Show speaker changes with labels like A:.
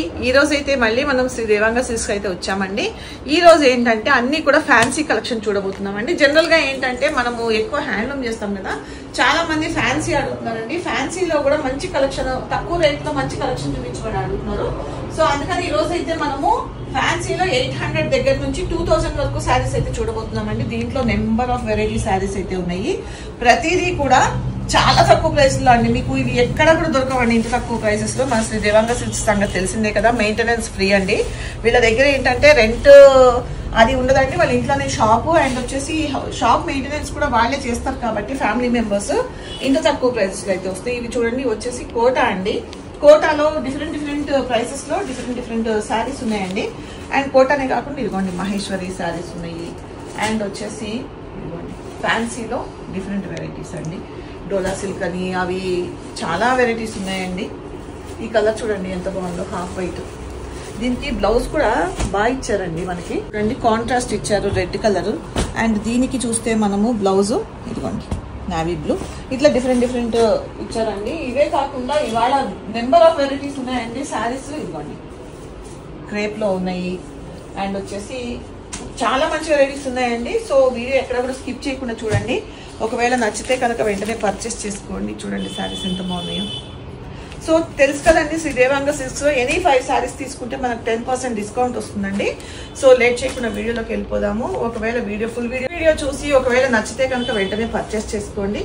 A: ఈ రోజు అయితే మళ్ళీ మనం శ్రీ దేవాంగ సిల్క్స్ అయితే వచ్చామండి. ఈ రోజు ఏంటంటే అన్ని కూడా ఫ్యాన్సీ కలెక్షన్ చూడబోతున్నామండి. జనరల్ గా ఏంటంటే మనము ఎక్కువ హ్యాండ్లూమ్ చేస్తాం కదా, చాలా మంది ఫ్యాన్సీ అడుగుతున్నారండి. ఫ్యాన్సీలో కూడా మంచి కలెక్షన్, తక్కువ రేట్ లో మంచి కలెక్షన్ చూపించమని అడుగుతున్నారు. సో అందుకని ఈ రోజు అయితే మనము ఫ్యాన్సీలో 800 దగ్గర నుంచి 2000 వరకు శారీస్ అయితే చూడబోతున్నామండి. దీంట్లో నెంబర్ ఆఫ్ వెరైటీ శారీస్ అయితే ఉన్నాయి. ప్రతిదీ కూడా చాలా తక్కువ ప్రైస్ లో అండి. మీకు ఇవి ఎక్కడ కూడా దొరకవండి ఇంత తక్కువ ప్రైసెస్ లో. మన శ్రీ దేవాంగ సిల్క్స్ సంగతి తెలిసిందే కదా, మెయింటెనెన్స్ ఫ్రీ అండి. వీళ్ళ దగ్గర ఏంటంటే రెంట్ అది ఉండదండి, వాళ్ళ ఇంట్లోనే షాపు అండ్ వచ్చేసి షాప్ మెయింటెనెన్స్ కూడా వాళ్ళే చేస్తారు కాబట్టి ఫ్యామిలీ మెంబర్స్ ఇంత తక్కువ ప్రైసెస్ లో అయితే వస్తాయి. ఇవి చూడండి వచ్చేసి కోటా అండి. కోటాలో డిఫరెంట్ ప్రైసెస్ లో డిఫరెంట్ శారీస్ ఉన్నాయండి. అండ్ కోటానే కాకుండా ఇదిగోండి మహేశ్వరి శారీస్ ఉన్నాయి. అండ్ వచ్చేసి ఇదిగోండి ఫ్యాన్సీలో డిఫరెంట్ వెరైటీస్ అండి. డోలా సిల్క్ అని అవి చాలా వెరైటీస్ ఉన్నాయండి. ఈ కలర్ చూడండి ఎంత బాగుందో, హాఫ్ వైట్. దీనికి బ్లౌజ్ కూడా బాగా ఇచ్చారండి మనకి. చూడండి కాంట్రాస్ట్ ఇచ్చారు రెడ్ కలర్. అండ్ దీనికి చూస్తే మనము బ్లౌజ్ ఇదిగోండి నావీ బ్లూ. ఇట్లా డిఫరెంట్ ఇచ్చారండి. ఇవే కాకుండా ఇవాళ నెంబర్ ఆఫ్ వెరైటీస్ ఉన్నాయండి. శారీస్ ఇదిగోండి క్రేప్ లో ఉన్నాయి. అండ్ వచ్చేసి చాలా మంచి వెరైటీస్ ఉన్నాయండి. సో వీడియో ఎక్కడ కూడా స్కిప్ చేయకుండా చూడండి. ఒకవేళ నచ్చితే కనుక వెంటనే పర్చేస్ చేసుకోండి. చూడండి శారీస్ ఎంత బాగున్నాయో. సో తెలుసు కదండి, శ్రీ దేవాంగ సిల్క్స్ లో ఎనీ 5 శారీస్ తీసుకుంటే మనకు 10% డిస్కౌంట్ వస్తుందండి. సో లేట్ చేయకుండా వీడియోలోకి వెళ్ళిపోదాము. ఒకవేళ ఫుల్ వీడియో చూసి ఒకవేళ నచ్చితే కనుక వెంటనే పర్చేస్ చేసుకోండి.